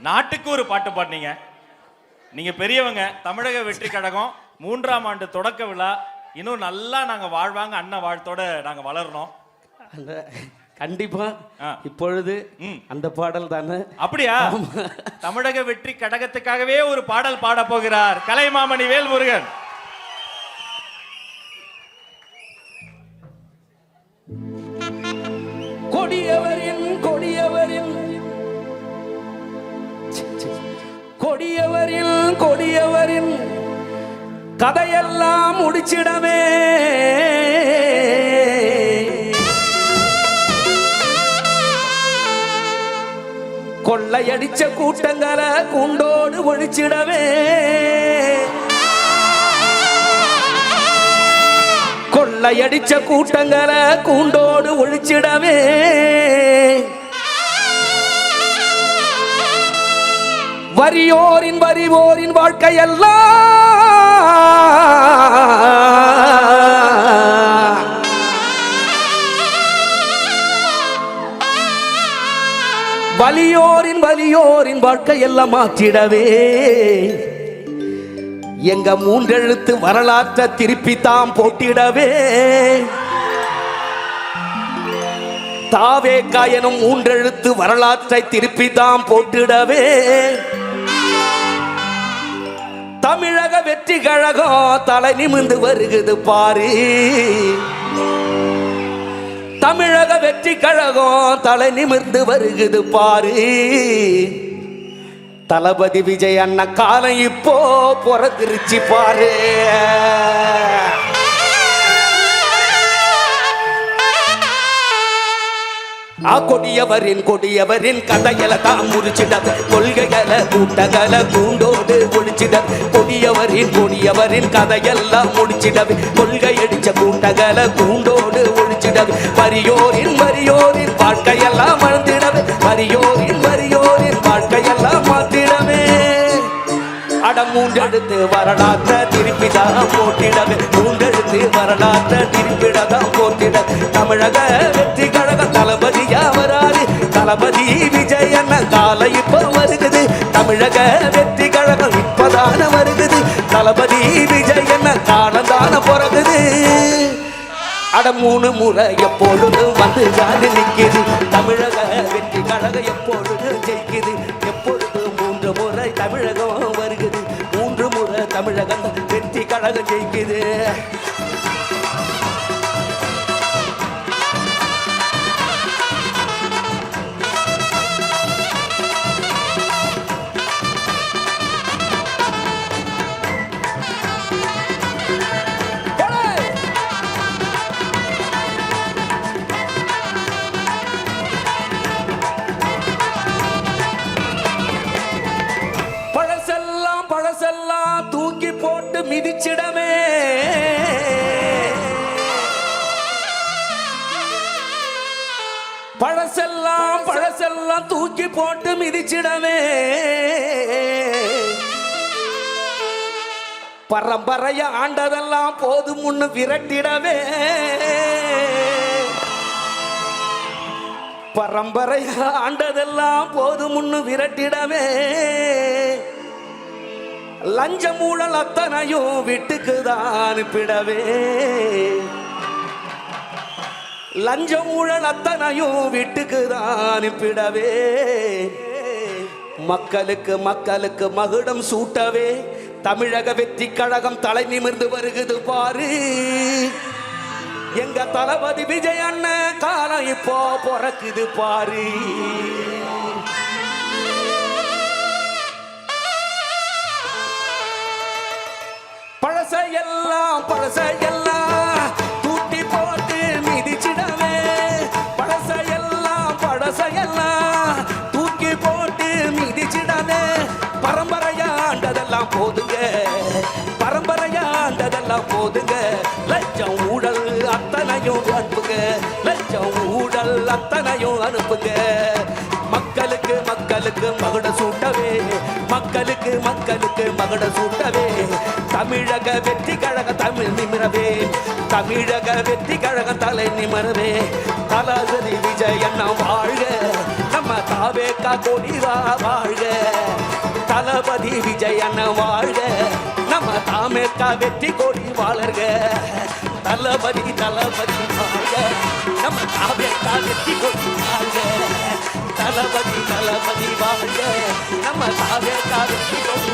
நாட்டுக்கு ஒரு பாட்டு பாடினீங்க. நீங்க பெரியவங்க. தமிழக வெற்றி கழகம் 3ஆம் ஆண்டு தொடக்க விழா. இன்னும் நல்லா நாங்க வாழ்வாங்க அண்ணன் வாழ்த்தோட நாங்க வளரணும். அந்த கண்டிப்பா இப்பொழுது அந்த பாடல் தானே. அப்படியா? தமிழக வெற்றி கழகத்துக்காகவே ஒரு பாடல் பாட போகிறார் கலைமாமணி வேல்முருகன். கொடியவரின் கொடியவரின் கொடியவரின் கொடியவரின் கதையெல்லாம் முடிச்சிடவே கொள்ளையடிச்ச கூட்டங்களை கூண்டோடு ஒழிச்சிடவே கொள்ளையடிச்ச கூட்டங்களை கூண்டோடு ஒழிச்சிடவே வறியோரின் வறிவோரின் வாழ்க்கையெல்லாம் வலியோரின் வலியோரின் வாழ்க்கையெல்லாம் மாற்றிடவே எங்க 3 எழுத்து வரலாற்றை திருப்பி தாம் போட்டிடவே தாவேகா எனும் 3 எழுத்து வரலாற்றை திருப்பி தாம் போட்டிடவே தமிழக வெற்றி கழகம் தலை நிமிர்ந்து வருகுது பாரு. தமிழக வெற்றி கழகம் தலை நிமிர்ந்து வருகுது பாரு. தளபதி விஜய் அண்ணன் காலம் இப்போ பிறந்திருச்சு பாரு. கொடியவரின் கொடியவரின் கதையில தான் முடிச்சிடது கொள்கைகளை கூட்டங்களை கூண்டோடு ஒழிச்சிடது. கொடியவரின் கொடியவரின் கதையெல்லாம் முடிச்சிடது கொள்கை அடிச்ச கூட்டங்களை கூண்டோடு ஒழிச்சிடது. வறியோரின் வறியோரின் வாழ்க்கையெல்லாம் மறந்திடவே வறியோரின் வறியோரின் வாழ்க்கையெல்லாம் மாற்றிடவே அட 3 எழுத்து வரலாற்றை திருப்பிதான் போட்டிடவே 3 எழுத்து வரலாற்றை திருப்பிடதான் போட்டிட தமிழக வெற்றி கழக தளபதியா வராது. தளபதி விஜய் அண்ணன் கால இப்ப வருகுது. தமிழக வெற்றி கழகம் இப்பதான வருகுது. தளபதி விஜய் அண்ணன் காலந்தான பிறகுது. அட 3 முறை எப்பொழுது வந்து ஜாதி நிற்கிது. தமிழக வெற்றி கழகம் எப்பொழுது ஜெயிக்குது. எப்பொழுது 3 முறை தமிழகம் வருகுது. 3 முறை தமிழகம் வெற்றி கழகம் ஜெயிக்குது. பழசெல்லாம் தூக்கி போட்டு மிதிச்சிடமே பழசெல்லாம் தூக்கி போட்டு மிதிச்சிடமே பரம்பரைய ஆண்டதெல்லாம் போதும் முன்னு விரட்டிடவே பரம்பரைய ஆண்டதெல்லாம் போதும் முன்னு விரட்டிடவே லஞ்ச மூடல் அத்தனையும் வீட்டுக்குதான் அனுப்பிடவே லஞ்ச ஊழல் அத்தனையும் வீட்டுக்குதான் அனுப்பிடவே மக்களுக்கு மக்களுக்கு மகுடம் சூட்டவே தமிழக வெற்றி கழகம் தலை நிமிர்ந்து வருகுது பாரு. எங்க தளபதி விஜய் அண்ணன் காலம் இப்போ பிறக்குது பாரு. பழசையெல்லாம் தூட்டி போட்டு மிதிச்சிடவே பழசையெல்லாம் தூக்கி போட்டு மிதிச்சிடவே பரம்பரையாண்டதெல்லாம் போதுங்க பரம்பரையாண்டதெல்லாம் போதுங்க. லஞ்சம் ஊழல் அத்தனையும் அனுப்புங்க லஞ்சம் ஊழல் அத்தனையும் அனுப்புங்க. மக்களுக்கு மக்களுக்கு மகுட சூட்டவே மக்களுக்கு மக்களுக்கு மகுட சூட்டவே தமிழக வெற்றி கழக தமிழ் நிமிரவே தமிழக வெற்றி கழக தலை நிமிரவே தளபதி விஜய் அண்ணா வாழ்க நம்ம தாவேகா கொடிவா வாழ்க. தளபதி விஜய் அண்ணன் வாழ்க, நம்ம தாமேக்கா வெற்றி கொடி வாழர்க. தளபதி தளபதி வாழ்க, நம்ம தாமேக்கா வெற்றி கொடி வாழ்க. தளபதி தளபதி வாழ்க, நம்ம தாமேக்கா வெற்றி கொடி